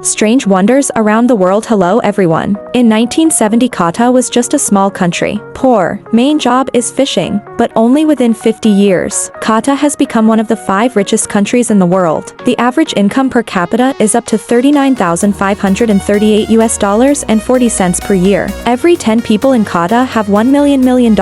Strange wonders around the world. Hello everyone. In 1970 Qatar was just a small country. Poor. Main job is fishing. But only within 50 years, Qatar has become one of the 5 richest countries in the world. The average income per capita is up to $39,538 per year. Every 10 people in Qatar have $1 million.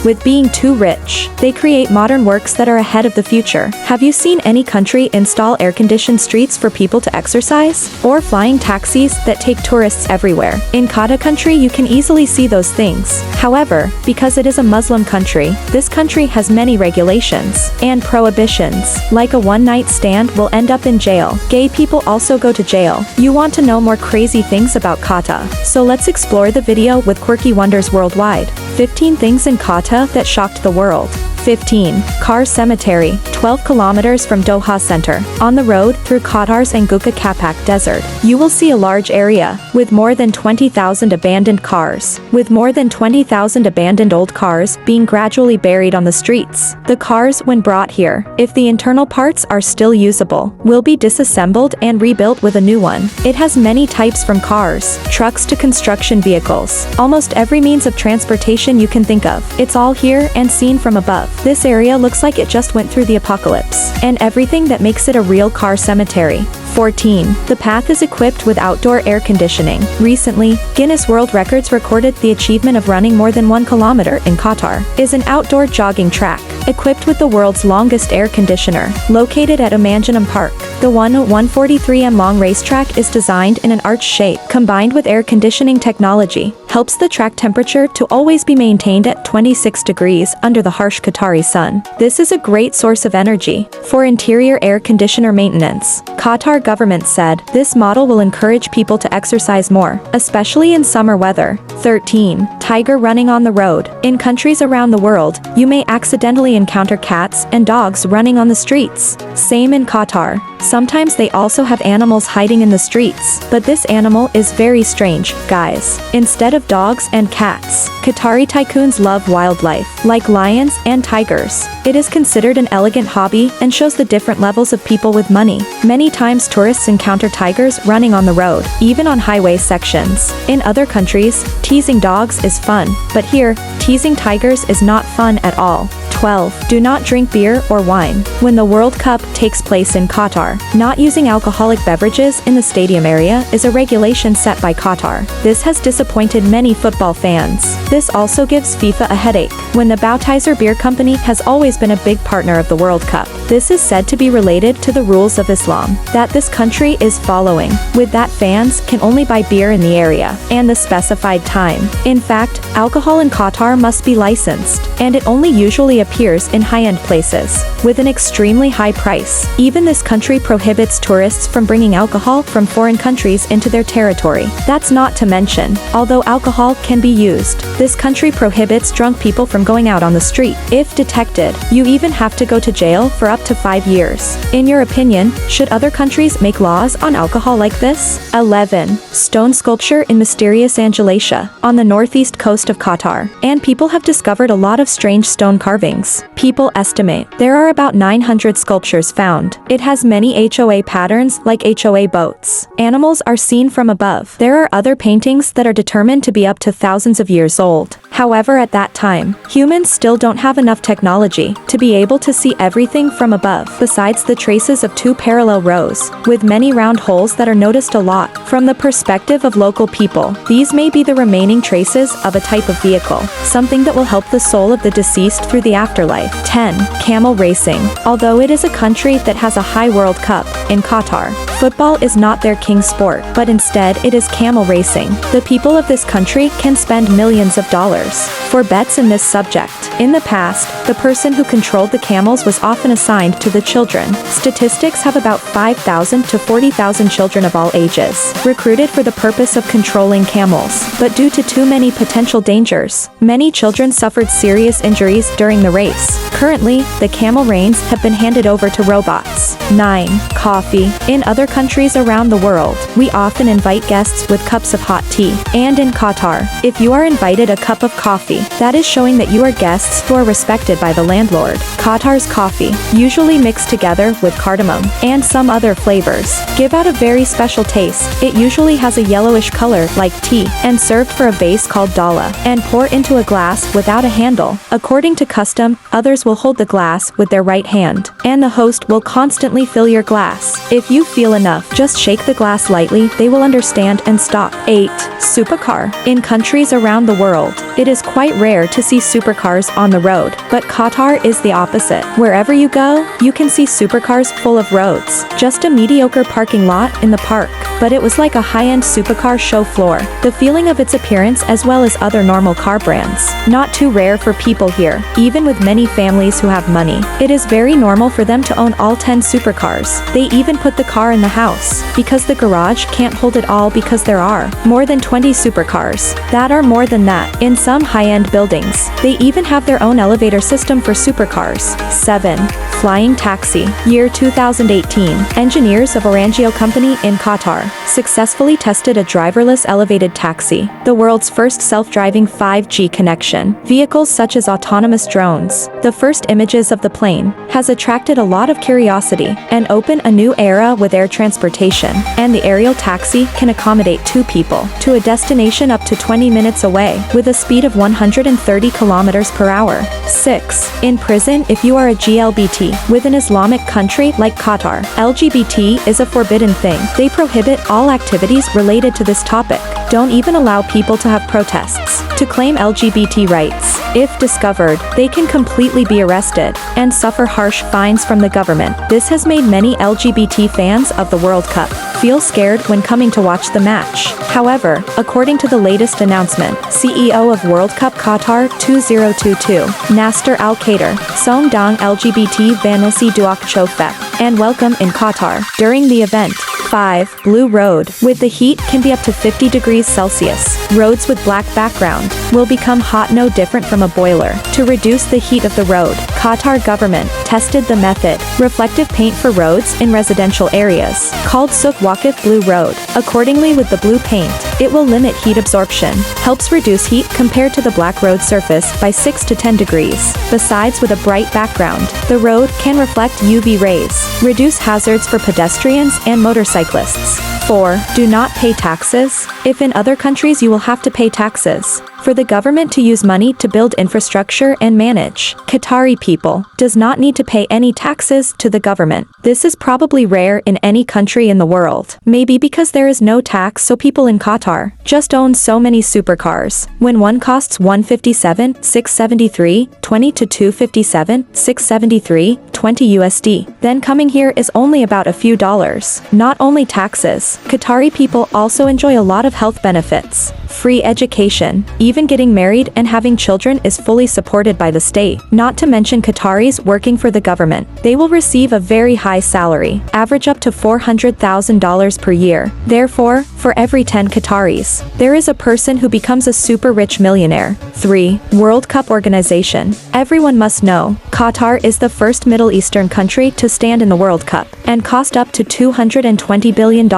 With being too rich, they create modern works that are ahead of the future. Have you seen any country install air-conditioned streets for people to exercise? Or flying taxis that take tourists everywhere? In Qatar country you can easily see those things. However, because it is a Muslim country, this country has many regulations and prohibitions. Like a one-night stand will end up in jail. Gay people also go to jail. You want to know more crazy things about Qatar? So let's explore the video with Quirky Wonders Worldwide. 15 things in Qatar that shocked the world. 15. Car Cemetery, 12 kilometers from Doha Center. On the road through Qatar's Anguka Kapak Desert, you will see a large area with more than 20,000 abandoned cars. With more than 20,000 abandoned old cars being gradually buried on the streets. The cars, when brought here, if the internal parts are still usable, will be disassembled and rebuilt with a new one. It has many types from cars, trucks to construction vehicles. Almost every means of transportation you can think of. It's all here and seen from above. This area looks like it just went through the apocalypse. And everything that makes it a real car cemetery. 14. The path is equipped with outdoor air conditioning. Recently, Guinness World Records recorded the achievement of running more than 1 kilometer in Qatar. Is an outdoor jogging track, equipped with the world's longest air conditioner, located at Amanjanam Park. The 143m long racetrack is designed in an arch shape, combined with air conditioning technology, helps the track temperature to always be maintained at 26 degrees under the harsh Qatari sun. This is a great source of energy for interior air conditioner maintenance. Qatar government said this model will encourage people to exercise more, especially in summer weather. 13. Tiger running on the road. In countries around the world, you may accidentally encounter cats and dogs running on the streets. Same in Qatar. Sometimes they also have animals hiding in the streets. But this animal is very strange, guys. Instead of dogs and cats, Qatari tycoons love wildlife, like lions and tigers. It is considered an elegant hobby and shows the different levels of people with money. Many times tourists encounter tigers running on the road, even on highway sections. In other countries, teasing dogs is fun, but here, teasing tigers is not fun at all. 12. Do not drink beer or wine. When the World Cup takes place in Qatar, not using alcoholic beverages in the stadium area is a regulation set by Qatar. This has disappointed many football fans. This also gives FIFA a headache, when the Bautizer Beer Company has always been a big partner of the World Cup. This is said to be related to the rules of Islam that this country is following, with that fans can only buy beer in the area and the specified time. In fact, alcohol in Qatar must be licensed, and it only usually appears in high-end places, with an extremely high price. Even this country prohibits tourists from bringing alcohol from foreign countries into their territory. That's not to mention, although alcohol can be used, this country prohibits drunk people from going out on the street. If detected, you even have to go to jail for up to 5 years. In your opinion, should other countries make laws on alcohol like this? 11. Stone sculpture in mysterious Angelasia, on the northeast coast of Qatar. And people have discovered a lot of strange stone carvings. People estimate there are about 900 sculptures found. It has many HOA patterns like HOA boats. Animals are seen from above. There are other paintings that are determined to be up to thousands of years old. However, at that time, humans still don't have enough technology to be able to see everything from above. Besides the traces of 2 parallel rows, with many round holes that are noticed a lot. From the perspective of local people, these may be the remaining traces of a type of vehicle, something that will help the soul of the deceased through the afterlife. 10. Camel racing. Although it is a country that has a high World Cup, in Qatar, football is not their king sport, but instead it is camel racing. The people of this country can spend millions of dollars for bets in this subject. In the past, the person who controlled the camels was often assigned to the children. Statistics have about 5,000 to 40,000 children of all ages recruited for the purpose of controlling camels. But due to too many potential dangers, many children suffered serious injuries during the race. Currently, the camel reins have been handed over to robots. 9. Coffee. In other countries around the world, we often invite guests with cups of hot tea. And in Qatar, if you are invited a cup of coffee, coffee. That is showing that you are guests who are respected by the landlord. Qatar's coffee, usually mixed together with cardamom and some other flavors, give out a very special taste. It usually has a yellowish color like tea and served for a base called dala and pour into a glass without a handle. According to custom, others will hold the glass with their right hand, and the host will constantly fill your glass. If you feel enough, just shake the glass lightly, they will understand and stop. 8. Supercar. In countries around the world, it is quite rare to see supercars on the road, but Qatar is the opposite. Wherever you go, you can see supercars full of roads. Just a mediocre parking lot in the park, but it was like a high-end supercar show floor. The feeling of its appearance as well as other normal car brands. Not too rare for people here, even with many families who have money. It is very normal for them to own all 10 supercars. They even put the car in the house, because the garage can't hold it all because there are more than 20 supercars that are more than that. In some high-end buildings, they even have their own elevator system for supercars. 7. Flying taxi. Year 2018. Engineers of Orangeo Company in Qatar successfully tested a driverless elevated taxi, the world's first self-driving 5G connection. Vehicles such as autonomous drones, the first images of the plane, has attracted a lot of curiosity and opened a new era with air transportation, and the aerial taxi can accommodate 2 people to a destination up to 20 minutes away with a speed of 130 kilometers per hour. 6. In prison if you are a GLBT. With an Islamic country like Qatar, LGBT is a forbidden thing. They prohibit all activities related to this topic. Don't even allow people to have protests to claim LGBT rights. If discovered, they can completely be arrested and suffer harsh fines from the government. This has made many LGBT fans of the World Cup feel scared when coming to watch the match. However, according to the latest announcement, CEO of World Cup Qatar 2022, Nasser Al-Khader, Song Dong LGBT Vanisi Duok Chofep, and welcome in Qatar. During the event, 5. Blue road. With the heat can be up to 50 degrees Celsius. Roads with black background will become hot, no different from a boiler. To reduce the heat of the road, Qatar government tested the method, reflective paint for roads in residential areas, called Suk Wakif Blue Road. Accordingly, with the blue paint, it will limit heat absorption, helps reduce heat compared to the black road surface by 6 to 10 degrees. Besides, with a bright background, the road can reflect UV rays, reduce hazards for pedestrians and motorcyclists. 4. Do not pay taxes. If in other countries you will have to pay taxes for the government to use money to build infrastructure and manage, Qatari people does not need to pay any taxes to the government. This is probably rare in any country in the world. Maybe because there is no tax, so people in Qatar just own so many supercars. When one costs $157,673, 20 to $257,673, 20 USD, then coming here is only about a few dollars. Not only taxes, Qatari people also enjoy a lot of health benefits. Free education, even getting married and having children is fully supported by the state. Not to mention Qataris working for the government. They will receive a very high salary, average up to $400,000 per year. Therefore, for every 10 Qataris, there is a person who becomes a super rich millionaire. 3. World Cup organization. Everyone must know, Qatar is the first Middle Eastern country to stand in the World Cup, and cost up to $220 billion.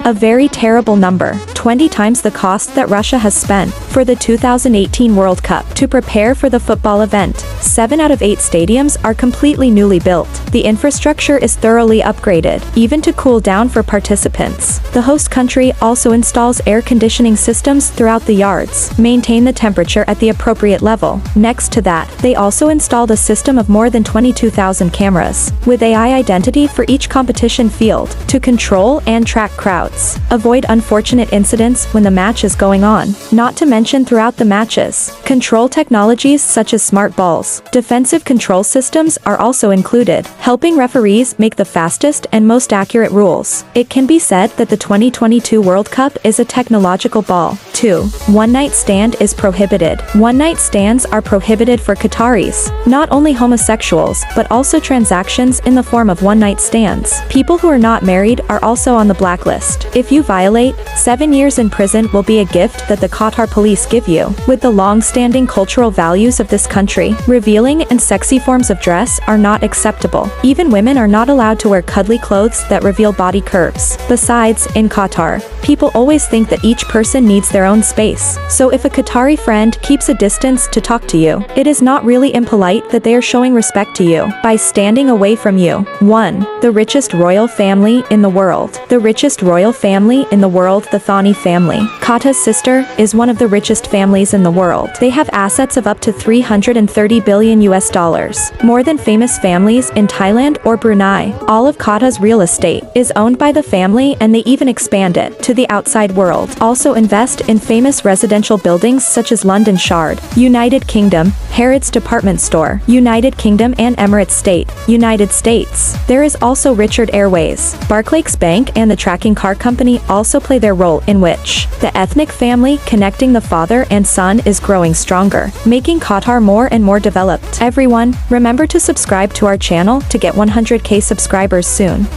A very terrible number, 20 times the cost that Russia has spent for the 2018 World Cup to prepare for the football event. 7 out of 8 stadiums are completely newly built. The infrastructure is thoroughly upgraded, even to cool down for participants. The host country also installs air conditioning systems throughout the yards, maintain the temperature at the appropriate level. Next to that, they also installed a system of more than 22,000 cameras, with AI identity for each competition field, to control and track crowds. Avoid unfortunate incidents when the match is going on. Not to mention throughout the matches, control technologies such as smart balls, defensive control systems are also included, helping referees make the fastest and most accurate rules. It can be said that the 2022 World Cup is a technological ball. 2. One-night stand is prohibited. One-night stands are prohibited for Qataris, not only homosexuals, but also transactions in the form of one-night stands. People who are not married are also on the blacklist. If you violate, 7 years in prison will be a gift that the Qatar police give you. With the long-standing cultural values of this country, Revealing and sexy forms of dress are not acceptable. Even women are not allowed to wear cuddly clothes that reveal body curves. Besides, in Qatar, people always think that each person needs their own space. So if a Qatari friend keeps a distance to talk to you, it is not really impolite that they are showing respect to you by standing away from you. 1. The richest royal family in the world. The richest royal family in the world, the Thani family. Qatar's sister is one of the richest families in the world. They have assets of up to 330 billion US dollars. More than famous families in Thailand or Brunei. All of Qatar's real estate is owned by the family, and they even expand it to the outside world. Also invest in famous residential buildings such as London Shard, United Kingdom, Harrods Department Store, United Kingdom and Emirates State, United States. There is also Richard Airways, Barclays Bank and the tracking car company also play their role in which the ethnic family connecting the father and son is growing stronger, making Qatar more and more developed. Everyone, remember to subscribe to our channel to get 100K subscribers soon.